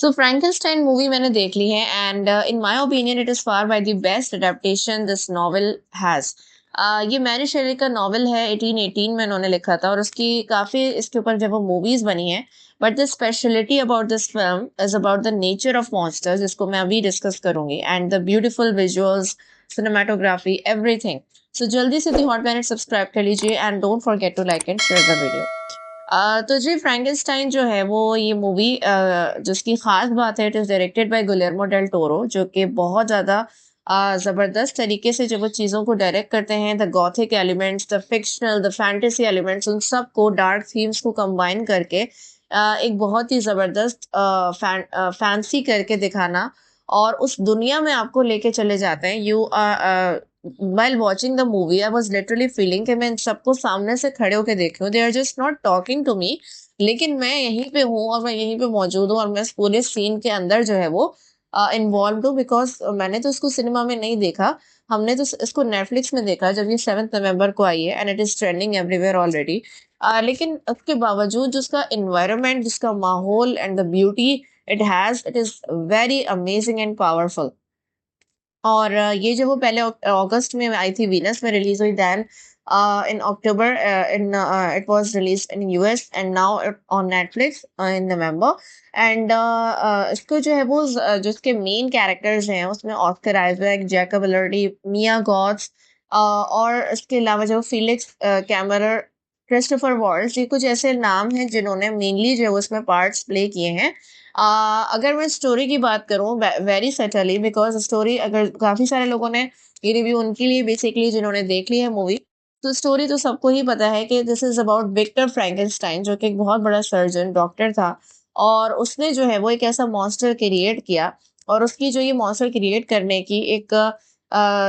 सो Frankenstein movie मैंने देख ली है and in my opinion it is far by the best adaptation this novel has. ये Mary शेली का novel है, 1818 में उन्होंने लिखा था और उसकी काफ़ी इसके ऊपर जब वो मूवीज़ बनी है। But the speciality about this film is about the nature of monsters, जिसको मैं अभी डिस्कस करूंगी, and the beautiful visuals, cinematography, everything. So जल्दी से दी हॉट प्लैनेट सब्सक्राइब कर लीजिए and don't forget to like and share the video. तो जी फ्रैंकेनस्टाइन जो है वो ये मूवी जिसकी खास बात है, it is directed by Guillermo del Toro, जो कि बहुत ज़्यादा ज़बरदस्त तरीके से जब वो चीज़ों को डायरेक्ट करते हैं, the Gothic elements, the fictional, the fantasy elements, उन सब को, डार्क थीम्स को कंबाइन करके एक बहुत ही ज़बरदस्त फैंसी करके दिखाना और उस दुनिया में आपको लेके चले जाते हैं। You while watching the movie I was literally feeling कि मैं इन सबको सामने से खड़े होके देख रही हूँ, they are just not talking to me, लेकिन मैं यहीं पे हूँ और मैं यहीं पे मौजूद हूँ और मैं इस पूरे सीन के अंदर जो है वो इन्वॉल्व हूँ, बिकॉज मैंने तो इसको सिनेमा में नहीं देखा। हमने तो इसको नेटफ्लिक्स में देखा जब ये 7 नवंबर को आई है and it is trending everywhere already. लेकिन उसके बावजूद जो उसका इन्वायरमेंट, जिसका माहौल and the beauty it has, it is very amazing and powerful. और ये जो वो पहले अगस्त में आई थी, वीनस में रिलीज हुई, then in October in it was release in US and now on Netflix in November. And इसको जो है वो जो इसके मेन कैरेक्टर्स हैं उसमें ऑस्कर आइजैक, जैकब एलर्डी, मिया गॉट्स, और इसके अलावा जो फिलिक्स कैमरर, क्रिस्टोफर वॉल्ट्ज, ये कुछ ऐसे नाम हैं जिन्होंने मेनली जो है वो इसमें पार्ट्स प्ले किए हैं। अगर मैं स्टोरी की बात करूँ, वेरी सटली, बिकॉज स्टोरी, अगर काफ़ी सारे लोगों ने ये रिव्यू उनके लिए बेसिकली जिन्होंने देख ली है मूवी, तो स्टोरी तो सबको ही पता है कि this is about Victor Frankenstein, जो कि एक बहुत बड़ा सर्जन डॉक्टर था और उसने जो है वो एक ऐसा मॉन्स्टर क्रिएट किया। और उसकी जो ये मॉन्स्टर क्रिएट करने की एक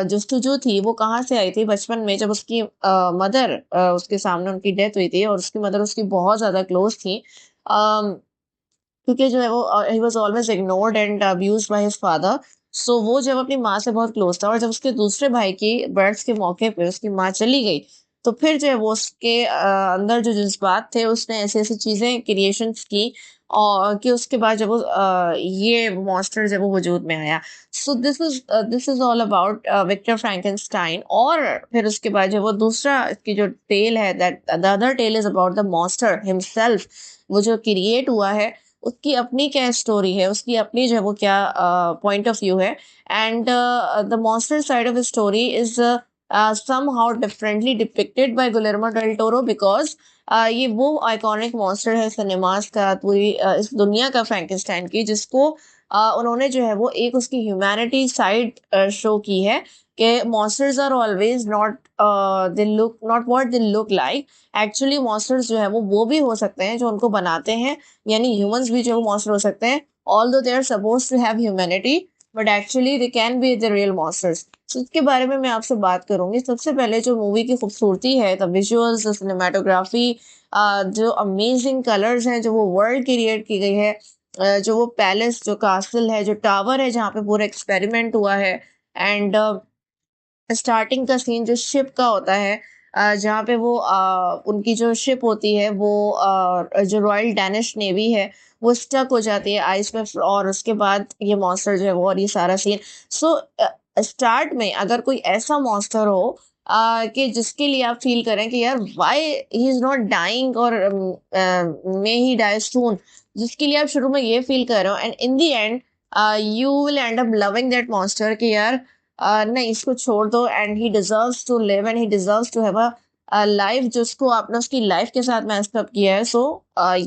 जस्तुजू थी, वो कहाँ से आई थी? बचपन में जब उसकी मदर, उसके सामने उनकी डेथ हुई थी और उसकी मदर उसकी बहुत ज़्यादा क्लोज थी, क्योंकि जो है वो ही was always ignored and abused by his father. So वो जब अपनी माँ से बहुत क्लोज था और जब उसके दूसरे भाई की बर्थ के मौके पे उसकी माँ चली गई, तो फिर जो है वो उसके अंदर जो जज्बात थे, उसने ऐसी ऐसी चीजें क्रिएशंस की और कि उसके बाद जब वो ये मॉन्स्टर जब वो वजूद में आया। So this is all about Victor Frankenstein. और फिर उसके बाद जो वो दूसरा इसकी जो टेल है, that the other tale is about the monster himself. वो जो क्रिएट हुआ है उसकी अपनी क्या स्टोरी है, उसकी अपनी जो है वो क्या पॉइंट ऑफ व्यू है। And the monster side of story is somehow differently depicted by Guillermo del Toro, because ये वो आइकॉनिक मॉन्स्टर है सिनेमास का, पूरी इस दुनिया का, फ्रैंकेनस्टाइन की, जिसको उन्होंने जो है वो एक उसकी ह्यूमैनिटी साइड शो की है कि monsters are always not they look not what they look like. Actually monsters जो है वो भी हो सकते हैं जो उनको बनाते हैं, यानी ह्यूमंस भी जो मॉन्स्टर हो सकते हैं, although they are suppose to have humanity, but actually they can be the real monsters. तो इसके बारे में मैं आपसे बात करूंगी। सबसे पहले जो मूवी की खूबसूरती है, द विजुअल्स, द सिनेमाटोग्राफी, जो अमेजिंग कलर्स हैं, जो वो वर्ल्ड क्रिएट की गई है, जो वो पैलेस, जो कास्टल है, जो टावर है जहाँ पे पूरा एक्सपेरिमेंट हुआ है, एंड स्टार्टिंग का सीन जो शिप का होता है, जहाँ पे वो उनकी जो शिप होती है वो जो रॉयल डैनिश नेवी है वो स्टक हो जाती है आइस में, और उसके बाद ये मॉन्स्टर जो है वो, और ये सारा सीन। सो स्टार्ट में अगर कोई ऐसा मॉन्स्टर हो कि जिसके लिए आप फील करें कि यार why he is not dying, और मे ही डाई सून, जिसके लिए आप शुरू में ये फील कर रहे हो, and in the end you will end up loving that monster कि यार नहीं, इसको छोड़ दो, and he deserves to live and he deserves to have a life जिसको आपने उसकी लाइफ के साथ मैच अप किया है। सो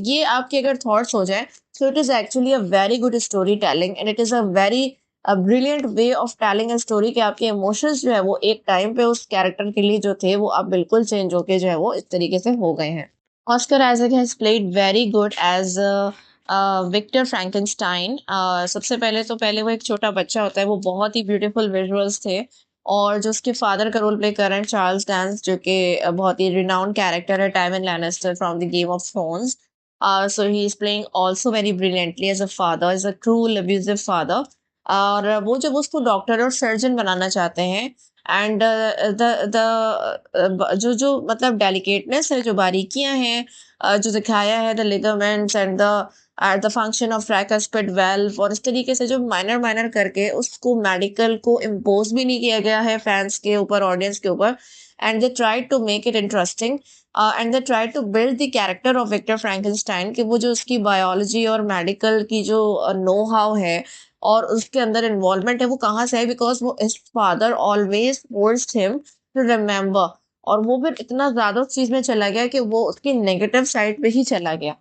ये आपके अगर थॉट्स हो जाए, so it is actually a very good story telling and it is a very brilliant way of telling a story कि आपके इमोशंस जो है वो एक टाइम पे उस कैरेक्टर के लिए जो थे वो अब बिल्कुल चेंज होके जो है वो इस तरीके से हो गए हैं। Oscar Isaac has played very good as Victor Frankenstein. सबसे पहले तो पहले वो एक छोटा बच्चा होता है, वो बहुत ही ब्यूटीफुल विजुअल्स थे। और जो उसके फादर का रोल प्ले कर रहे हैं, चार्ल्स डांस, जो कि बहुत ही रिनाउंड कैरेक्टर है, Tywin Lannister from the Game of Thrones. So he is playing also very brilliantly as a father, as a cruel abusive father. और वो जब उसको डॉक्टर और सर्जन बनाना चाहते हैं, एंड जो जो मतलब डेलिकेटनेस है, जो बारीकियां हैं, जो दिखाया है, the ligaments and the function of tricuspid valve, और इस तरीके से जो माइनर माइनर करके उसको मेडिकल को इम्पोज भी नहीं किया गया है फैंस के ऊपर, ऑडियंस के ऊपर, and they try to make it interesting, and they try to build the character of Victor Frankenstein, कि वो जो उसकी बायोलॉजी और मेडिकल की जो नो हाउ है और उसके अंदर इन्वॉल्वमेंट है वो कहाँ से है, बिकॉज वो his father always forced him to remember, और वो फिर इतना ज्यादा उस चीज में चला गया कि वो उसकी नेगेटिव साइड पे ही चला गया।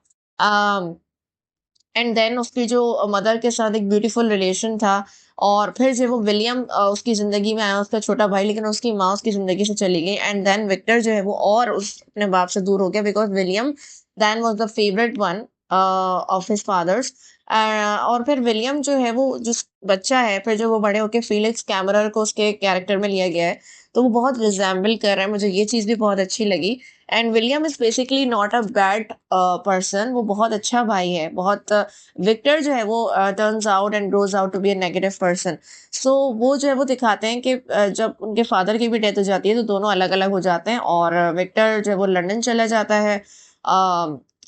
एंड देन उसकी जो मदर के साथ एक ब्यूटीफुल रिलेशन था, और फिर जब वो विलियम उसकी जिंदगी में आया, उसका छोटा भाई, लेकिन उसकी माँ उसकी जिंदगी से चली गई, एंड देन विक्टर जो है वो और उस अपने बाप से दूर हो गया, because William then was the favourite one of his fathers. और फिर विलियम जो है वो जो बच्चा है, फिर जो वो बड़े होके फीलिक्स कैमरर को उसके कैरेक्टर में लिया गया है, तो वो बहुत रिजेंबल कर रहा है, मुझे ये चीज़ भी बहुत अच्छी लगी। And William is basically not a bad person, वो बहुत अच्छा भाई है, बहुत विक्टर जो है वो turns out and grows out to be a negative person. So वो जो है वो दिखाते हैं कि जब उनके फादर की भी डेथ हो जाती है तो दोनों अलग अलग हो जाते हैं, और विक्टर जो है वो लंदन चला जाता है,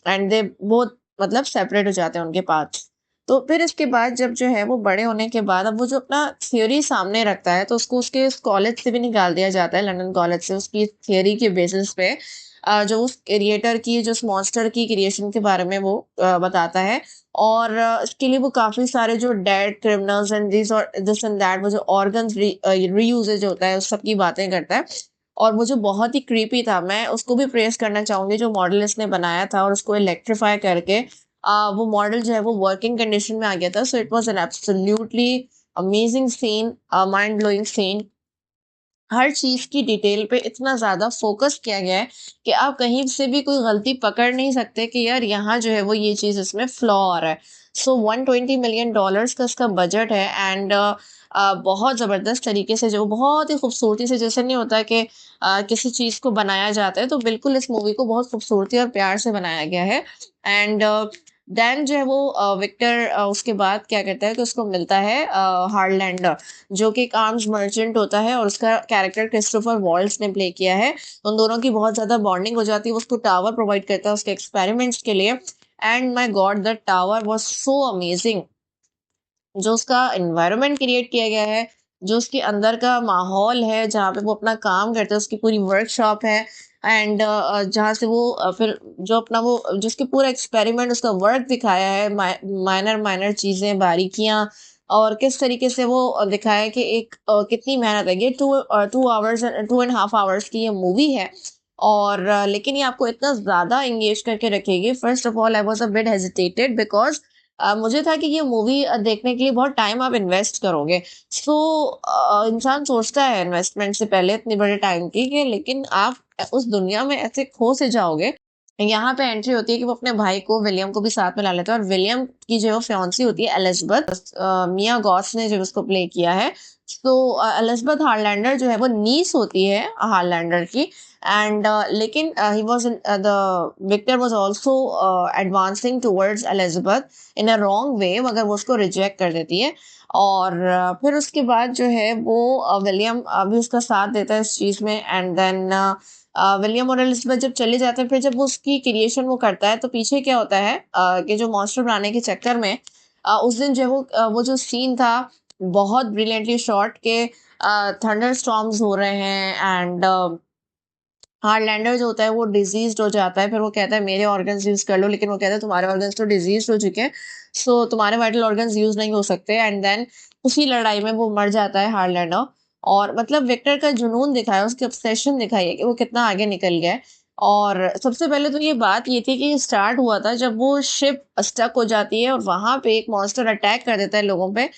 एंड दे बहुत मतलब सेपरेट हो जाते हैं उनके पास। तो फिर इसके बाद जब जो है वो बड़े होने के बाद अब वो जो अपना थ्योरी सामने रखता है, तो उसको उसके कॉलेज से भी निकाल दिया जाता है, लंदन कॉलेज से, उसकी थ्योरी के बेसिस पे, जो उस क्रिएटर की, जो उस मॉन्स्टर की क्रिएशन के बारे में वो बताता है, और इसके लिए वो काफी सारे जो डेड क्रिमिनल्स एंड दिस और दिस एंड दैट, वो जो ऑर्गन्स रीयूजेज होता है उस सब की बातें करता है, और वो जो बहुत ही क्रीपी था, मैं उसको भी प्रेस करना चाहूंगी, जो मॉडल इसने बनाया था और उसको इलेक्ट्रीफाई करके वो मॉडल जो है वो वर्किंग कंडीशन में आ गया था। So it was an absolutely amazing scene, mind blowing scene. हर चीज की डिटेल पे इतना ज्यादा फोकस किया गया है कि आप कहीं से भी कोई गलती पकड़ नहीं सकते कि यार यहाँ जो है वो ये चीज इसमें फ्लॉ आ रहा है। सो $120 million का इसका बजट है, एंड बहुत जबरदस्त तरीके से, जो बहुत ही खूबसूरती से, जैसे नहीं होता कि किसी चीज को बनाया जाता है, तो बिल्कुल इस मूवी को बहुत खूबसूरती और प्यार से बनाया गया है। एंड देन जो है वो विक्टर उसके बाद क्या करता है कि उसको मिलता है हार्लैंडर, जो कि एक आर्म्स मर्चेंट होता है, और उसका कैरेक्टर क्रिस्टोफर वॉल्ट्ज ने प्ले किया है। उन दोनों की बहुत ज्यादा बॉन्डिंग हो जाती है, वो उसको टावर प्रोवाइड करता है उसके एक्सपेरिमेंट्स के लिए, and my God the tower was so amazing. जो उसका एनवायरनमेंट क्रिएट किया गया है, जो उसके अंदर का माहौल है जहाँ पे वो अपना काम करते हैं, उसकी पूरी वर्कशॉप है, एंड जहाँ से वो फिर जो अपना वो जो उसके पूरा एक्सपेरिमेंट, उसका वर्क दिखाया है, माइनर माइनर चीजें, बारीकियां, और किस तरीके से वो दिखाया है कि एक कितनी मेहनत है। ये 2 आवर्स 2.5 आवर्स की ये मूवी है, और लेकिन ये आपको इतना ज्यादा एंगेज करके रखेगी। First of all I was a bit hesitated, because मुझे था कि ये मूवी देखने के लिए बहुत टाइम आप इन्वेस्ट करोगे। सो इंसान सोचता है इन्वेस्टमेंट से पहले इतनी बड़े टाइम की, कि लेकिन आप उस दुनिया में ऐसे खो से जाओगे। यहाँ पे एंट्री होती है कि वो अपने भाई को, विलियम को भी साथ में ला लेता है, और विलियम की जो फियांसी होती है एलिजबेथ, मिया गॉस ने जो उसको प्ले किया है। तो एलिजबेथ हार्लैंडर जो है वो नीस होती है हार्लैंडर की, एंड लेकिन he was the Victor was also advancing towards Elizabeth in a wrong way, मगर वो उसको रिजेक्ट कर देती है। और फिर उसके बाद जो है वो विलियम भी उसका साथ देता है इस चीज में, एंड देन विलियम और एलिजबेथ जब चले जाते हैं, फिर जब वो उसकी क्रिएशन वो करता है, तो पीछे क्या होता है कि जो मॉन्स्टर बनाने के चक्कर में उस दिन जो है वो जो सीन था बहुत ब्रिलियंटली शॉट के, थंडर स्टॉर्म्स हो रहे हैं, एंड हार्लैंडर जो होता है वो डिजीज्ड हो जाता है, फिर वो कहता है मेरे ऑर्गन्स यूज कर लो, लेकिन वो कहता है तुम्हारे ऑर्गन्स तो डिजीज हो चुके हैं, सो तुम्हारे वाइटल ऑर्गन्स यूज नहीं हो सकते, एंड देन उसी लड़ाई में वो मर जाता है हार्लैंडर। और मतलब विक्टर का जुनून दिखाया, उसकी ऑब्सेशन दिखाई है कि वो कितना आगे निकल गया है। और सबसे पहले तो ये बात ये थी कि स्टार्ट हुआ था जब वो शिप स्टक हो जाती है, और वहां पे एक मॉन्स्टर अटैक कर देता है लोगों पे।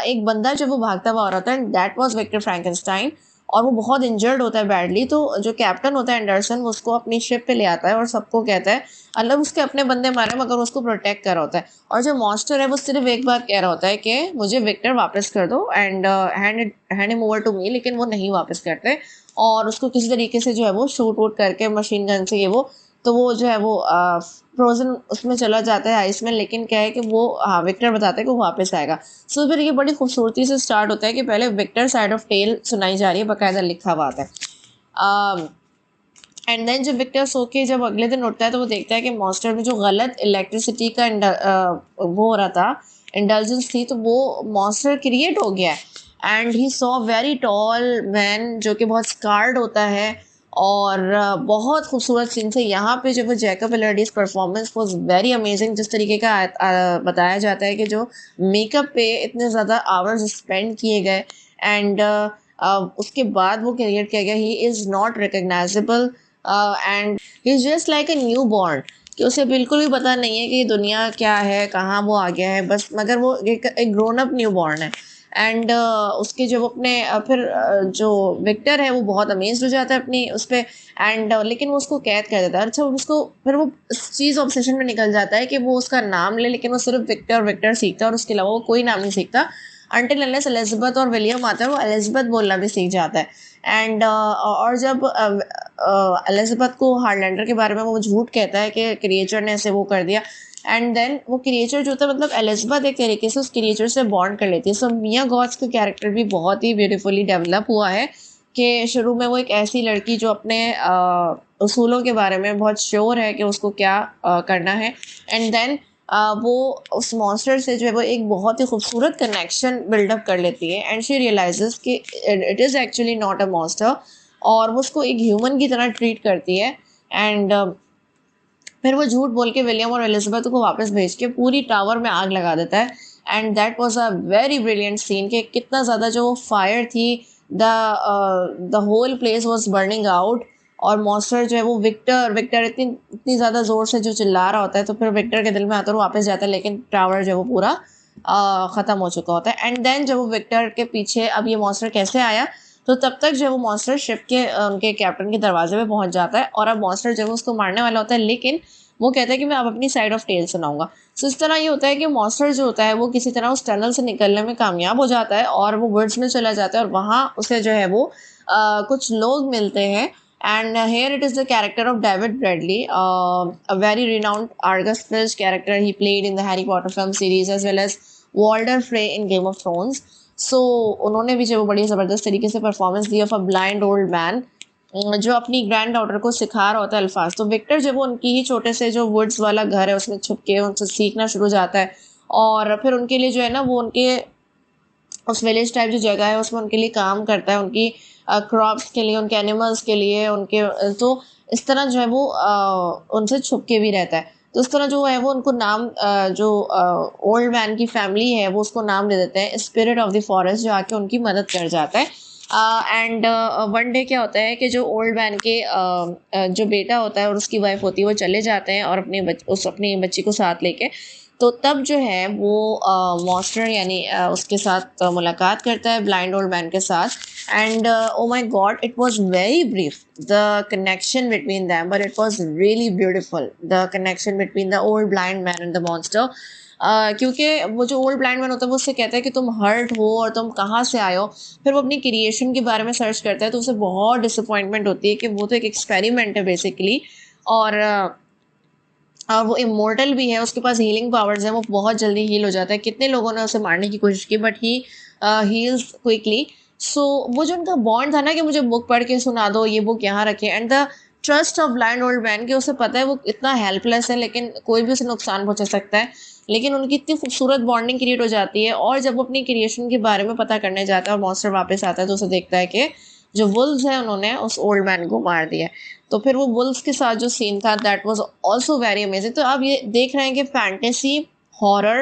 एक बंदा जब वो भागता हुआ आ रहा था, and that was Victor Frankenstein, और वो बहुत इंजर्ड होता है बैडली, तो जो कैप्टन होता है एंडरसन, वो उसको अपनी शिप पे ले आता है और सबको कहता है, अलग उसके अपने बंदे मारे मगर उसको प्रोटेक्ट कर रहा होता है। और जो मॉन्स्टर है वो सिर्फ एक बात कह रहा होता है कि मुझे विक्टर वापस कर दो, and hand him over to me, लेकिन वो नहीं वापस करते, और उसको किसी तरीके से जो है वो शूट वूट करके मशीन गन से ये वो तो वो जो है वो फ्रोजन उसमें चला जाता है आइस में, लेकिन क्या है कि वो विक्टर बताता है कि वो वापस आएगा। सो फिर ये बड़ी खूबसूरती से स्टार्ट होता है कि पहले विक्टर साइड ऑफ टेल सुनाई जा रही है, बाकायदा लिखा हुआ आता है। एंड देन जब विक्टर सो के जब अगले दिन उठता है तो वो देखता है कि मॉन्स्टर में जो गलत इलेक्ट्रिसिटी का वो हो रहा था, इंडल्जेंस थी, तो वो मॉन्स्टर क्रिएट हो गया है। And he saw very tall man जो कि बहुत स्कार्ड होता है, और बहुत खूबसूरत सीन से यहाँ पे जब वो Jacob Elordi's performance was very amazing. जिस तरीके का बताया जाता है कि जो मेकअप पे इतने ज़्यादा आवर्स स्पेंड किए गए, एंड उसके बाद वो क्रिएट किया गया, he is not recognisable and he is just like a new born, कि उसे बिल्कुल भी पता नहीं है कि ये दुनिया क्या है, कहाँ वो आ गया है, बस मगर वो एक ग्रोन अप न्यू बॉर्न है। एंड उसके जब अपने फिर जो विक्टर है वो बहुत अमेज्ड हो जाता है अपनी उस पर, एंड लेकिन वो उसको कैद कर देता है। अच्छा उसको फिर वो इस चीज़ ऑब्सेशन में निकल जाता है कि वो उसका नाम ले, लेकिन वो सिर्फ विक्टर विक्टर सीखता है और उसके अलावा वो कोई नाम नहीं सीखता। अनटिल अनलेस एलिजाबेथ और विलियम आता है, वो एलिजाबेथ बोलना भी सीख जाता है। एंड और जब एलिजाबेथ को हार्लैंडर के बारे में वो झूठ कहता है कि क्रिएचर ने ऐसे वो कर दिया, एंड देन वो क्रिएचर जो होता है, मतलब एलिजाबेथ एक तरीके से उस क्रिएचर से बॉन्ड कर लेती है। सो मिया गॉट्स का कैरेक्टर भी बहुत ही ब्यूटीफुली डेवलप हुआ है कि शुरू में वो एक ऐसी लड़की जो अपने उसूलों के बारे में बहुत श्योर है कि उसको क्या करना है, एंड देन वो उस मॉन्स्टर से जो है वो एक बहुत ही खूबसूरत कनेक्शन बिल्डअप कर लेती है, एंड शी रियलाइजेस कि it is actually not a monster, और वो उसको एक ह्यूमन की तरह ट्रीट करती है। एंड फिर वो झूठ बोल के विलियम और एलिजाबेथ को वापस भेज के पूरी टावर में आग लगा देता है। And that was a very brilliant scene कि कितना ज़्यादा जो वो फायर थी, the whole place was burning out, और मॉन्स्टर जो है वो विक्टर विक्टर इतनी इतनी ज़्यादा ज़ोर से जो चिल्ला रहा होता है, तो फिर विक्टर के दिल में आता है और वापस जाता है, लेकिन टावर जो है वो पूरा ख़त्म हो चुका होता है। एंड देन जब वो विक्टर के पीछे अब ये मॉन्स्टर कैसे आया, तो तब तक जो है वो मॉन्स्टर शिप के उनके कैप्टन के दरवाजे पे पहुंच जाता है, और अब मॉन्स्टर जो है उसको मारने वाला होता है, लेकिन वो कहता है कि मैं अब अपनी साइड ऑफ टेल सुनाऊंगा। सो इस तरह ये होता है कि मॉन्स्टर जो होता है वो किसी तरह उस टनल से निकलने में कामयाब हो जाता है, और वो वुड्स में चला जाता है, और वहाँ उसे जो है वो कुछ लोग मिलते हैं। And here it is the character of David Bradley, a very renowned Argus Filch character. He played in the Harry Potter film series as well as Walder Frey in Game of Thrones. So उन्होंने भी जो बड़ी ज़बरदस्त तरीके से performance दी of a blind old man जो अपनी ग्रैंड डॉटर को सिखा रहा होता है अल्फाज। तो विक्टर जब वो उनकी ही छोटे से जो वुड्स वाला घर है उसमें छुप के उनसे सीखना शुरू जाता है, और फिर उनके लिए जो है ना वो उनके उस विलेज टाइप जो जगह है उसमें उनके लिए काम करता है, उनकी क्रॉप्स के लिए, उनके एनिमल्स के लिए, उनके तो इस तरह जो है वो उनसे छुप के भी रहता है। तो इस तरह जो है वो उनको नाम जो ओल्ड मैन की फैमिली है वो उसको नाम दे देते हैं स्पिरिट ऑफ द फॉरेस्ट, जो आके उनकी मदद कर जाता है। एंड वन डे क्या होता है कि जो ओल्ड मैन के जो बेटा होता है और उसकी वाइफ होती है वो चले जाते हैं और अपनी बच्ची को साथ लेके, तो तब जो है वो मॉन्स्टर यानी उसके साथ मुलाकात करता है ब्लाइंड ओल्ड मैन के साथ। And oh my God, it was very brief the connection between them, but it was really beautiful the connection between the old blind man and the monster. क्योंकि वो जो ओल्ड ब्लाइंड मैन होता है वो उससे कहता है कि तुम हर्ट हो और तुम कहाँ से आए हो। फिर वो अपनी क्रिएशन के बारे में सर्च करता है, तो उसे बहुत डिसअपॉइंटमेंट होती है कि वो तो एक एक्सपेरिमेंट है बेसिकली, और वो इमोर्टल भी है, उसके पास हीलिंग पावर्स हैं, वो बहुत जल्दी हील हो जाता है। कितने लोगों ने उसे मारने की कोशिश की, बट ही हील्स क्विकली। सो वो जो उनका बॉन्ड था ना कि मुझे बुक पढ़ के सुना दो, ये बुक यहाँ रखे, and the trust of blind old man, कि उसे पता है वो इतना हेल्पलेस है लेकिन कोई भी उसे नुकसान पहुंचा सकता है, लेकिन उनकी इतनी खूबसूरत बॉन्डिंग क्रिएट हो जाती है। और जब वो अपनी क्रिएशन के बारे में पता करने जाता है और मॉन्स्टर वापस आता है, तो उसे देखता है कि जो वुल्व्स है उन्होंने उस ओल्ड मैन को मार दिया है। तो फिर वो वुल्व्स के साथ जो सीन था that was also very amazing. तो आप ये देख रहे हैं कि फैंटेसी, हॉरर,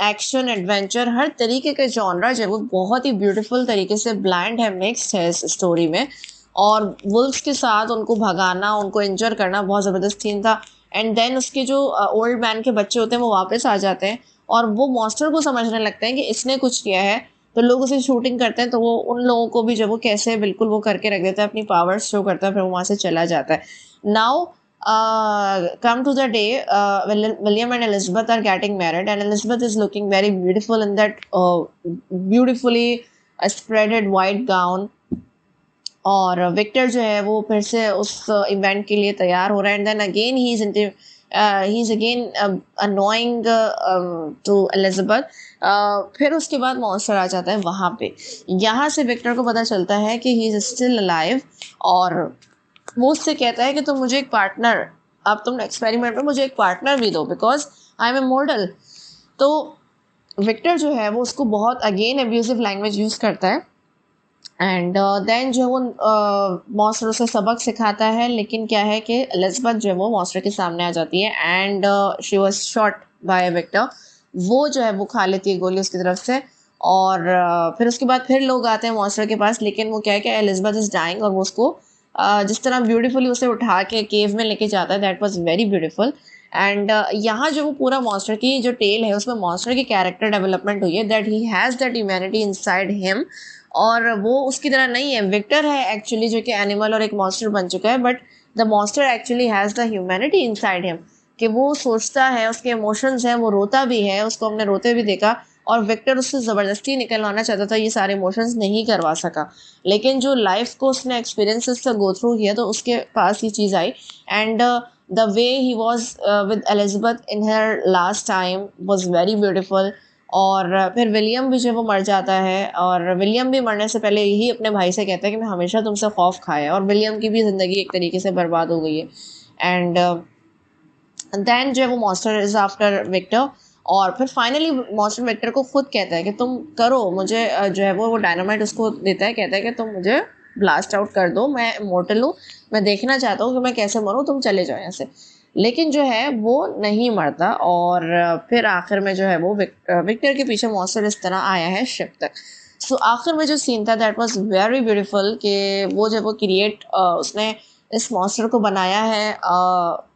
एक्शन, एडवेंचर, हर तरीके के जॉनरा जो है वो बहुत ही ब्यूटीफुल तरीके से ब्लेंड है, मिक्स्ड है इस स्टोरी में। और वुल्व्स के साथ उनको भगाना, उनको इंजर करना बहुत ज़बरदस्त सीन था। एंड देन उसके जो ओल्ड मैन के बच्चे होते हैं वो वापस आ जाते हैं, और वो मॉन्स्टर को समझने लगते हैं कि इसने कुछ किया है, तो लोग उसे शूटिंग करते हैं, तो वो उन लोगों को भी जब वो कैसे बिल्कुल वो करके रख देता है, अपनी पावर्स शो करता है, फिर वो वहाँ से चला जाता है। Now come to the day William and Elizabeth are getting married, and Elizabeth is looking very beautiful in that beautifully spreaded white gown, और विक्टर जो है वो फिर से उस इवेंट के लिए तैयार हो रहा है, and then again he is again annoying to Elizabeth. फिर उसके बाद मॉन्स्टर आ जाता है वहाँ पे। यहाँ से विक्टर को पता चलता है कि ही इज स्टिल अलाइव, और वो उससे कहता है कि तुम मुझे एक पार्टनर, अब तुम एक्सपेरिमेंट में मुझे एक पार्टनर भी दो, because I am a model. तो विक्टर जो है वो उसको बहुत अगेन एब्यूजिव लैंग्वेज यूज़ करता है, एंड देन जो वो मॉन्स्टर उसे सबक सिखाता है, लेकिन क्या है कि एलिजाबेथ जो है वो मॉन्स्टर के सामने आ जाती है, and she was shot by Victor. वो जो है वो खा लेती है गोली उसकी तरफ से, और फिर उसके बाद फिर लोग आते हैं मॉन्स्टर के पास, लेकिन वो क्या है कि एलिजाबेथ इज डाइंग, और वो उसको जिस तरह ब्यूटीफुली उसे उठा के केव में लेके जाता है, that was very beautiful. And यहाँ जो वो पूरा मॉन्स्टर की जो टेल है उसमें मॉन्स्टर की कैरेक्टर डेवलपमेंट हुई है, that he has that humanity inside him, और वो उसकी तरह नहीं है। विक्टर है एक्चुअली जो कि एनिमल और एक मॉन्स्टर बन चुका है, but the monster actually has the humanity inside him, कि वो सोचता है, उसके इमोशंस हैं, वो रोता भी है, उसको हमने रोते भी देखा, और विक्टर उससे ज़बरदस्ती निकलवाना चाहता था, ये सारे इमोशंस नहीं करवा सका, लेकिन जो लाइफ को उसने एक्सपीरियंसेस से गो थ्रू किया तो उसके पास ये चीज़ आई। And the way he was with Elizabeth in her last time was very beautiful. और फिर विलियम भी जो वो मर जाता है, और विलियम भी मरने से पहले यही अपने भाई से कहता है कि मैं हमेशा तुमसे खौफ खाया, और विलियम की भी ज़िंदगी एक तरीके से बर्बाद हो गई है। एंड देन जो है वो मॉन्स्टर इज आफ्टर विक्टर, और फिर फाइनली मॉन्स्टर विक्टर को खुद कहता है कि तुम करो मुझे, जो है वो डायनामाइट उसको देता है, कहता है कि तुम मुझे ब्लास्ट आउट कर दो, मैं इमोर्टल हूँ, मैं देखना चाहता हूँ कि मैं कैसे मरूँ, तुम चले जाओ यहाँ से। लेकिन जो है वो नहीं मरता, और फिर आखिर में जो है वो विक्टर के पीछे मॉन्स्टर इस तरह आया है शिप तक। सो आखिर में जो सीन था दैट वाज वेरी ब्यूटीफुल, कि वो जब वो क्रिएट उसने इस मॉन्स्टर को बनाया है,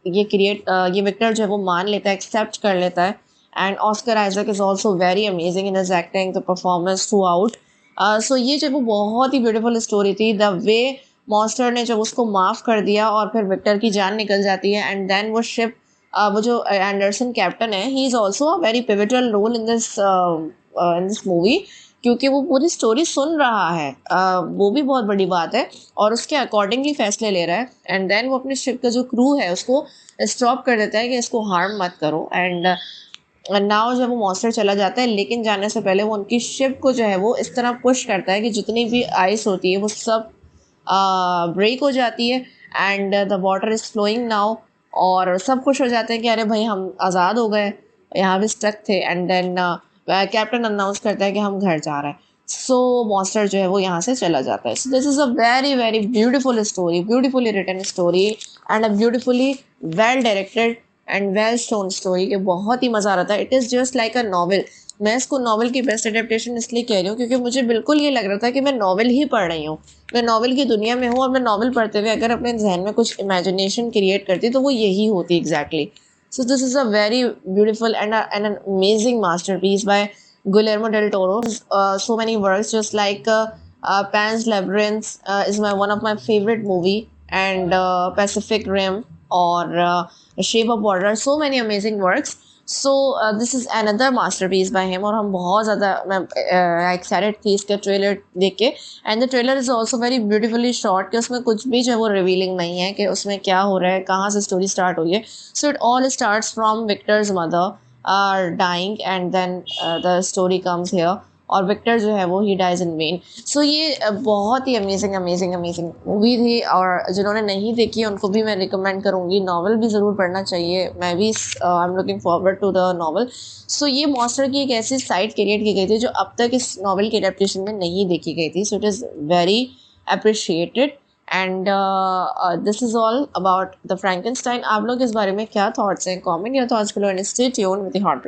ये विक्टर जो है वो मान लेता है, एक्सेप्ट कर लेता है। And Oscar Isaac is also very amazing in his acting, the performance throughout. So ये जो वो बहुत ही ब्यूटीफुल स्टोरी थी, द वे मॉन्स्टर ने जब उसको माफ़ कर दिया और फिर विक्टर की जान निकल जाती है, एंड देन वो शिप, वो जो एंडरसन कैप्टन है, he is also a very pivotal role in this movie, क्योंकि वो पूरी स्टोरी सुन रहा है, वो भी बहुत बड़ी बात है, और उसके अकॉर्डिंगली फैसले ले रहा है। एंड देन वो अपने शिप का जो क्रू है उसको स्टॉप कर देता है कि इसको हार्म मत करो। एंड नाउ जब वो मॉन्स्टर चला जाता है, लेकिन जाने से पहले वो उनकी शिप को जो है वो इस तरह पुश करता है कि जितनी भी आइस होती है वो सब ब्रेक हो जाती है, and the water is flowing now, और सब खुश हो जाते हैं कि अरे भाई हम आज़ाद हो गए, यहाँ भी स्टक थे। एंड देन कैप्टन अनाउंस करता है कि हम घर जा रहे हैं। सो मॉन्स्टर जो है वो यहाँ से चला जाता है। So this is a very very beautiful story, beautifully written story, and a beautifully well directed and well stone story, के बहुत ही मज़ा आ रहा था। It is just like a novel. मैं इसको नॉवल की बेस्ट एडेप्टेशन इसलिए कह रही हूँ क्योंकि मुझे बिल्कुल ये लग रहा था कि मैं नॉवल ही पढ़ रही हूँ, मैं नॉवल की दुनिया में हूँ, और मैं नॉवल पढ़ते हुए अगर अपने जहन में कुछ इमेजिनेशन क्रिएट करती तो वो यही होती exactly. So this is a very beautiful and an amazing masterpiece by Guillermo del Toro. So many works, just like Pan's Labyrinth is one of my favorite movie, and Pacific Rim, or Shape of Water. So many amazing works. So this is another masterpiece by him, और हम बहुत ज़्यादा मैं excited थी इसके trailer देख के। And the trailer is also very beautifully short, कि उसमें कुछ भी जो है वो रिवीलिंग नहीं है कि उसमें क्या हो रहा है, कहाँ से स्टोरी स्टार्ट हुई है। So it all starts from Victus mother are dying, and then the story comes here, और विक्टर जो है वो ही डाइज इन वेन। सो ये बहुत ही अमेजिंग अमेजिंग अमेजिंग मूवी थी, और जिन्होंने नहीं देखी उनको भी मैं रिकमेंड करूँगी, नॉवल भी ज़रूर पढ़ना चाहिए। मैं भी I am looking forward to the novel. So ये मॉन्स्टर की एक ऐसी साइट क्रिएट की गई थी जो अब तक इस नॉवल की एडेप्टेशन में नहीं देखी गई थी। So it is very appreciated, and this is all about the Frankenstein. आप लोग इस बारे में क्या थॉट्स हैं, comment your thoughts below and stay tuned with the hotline.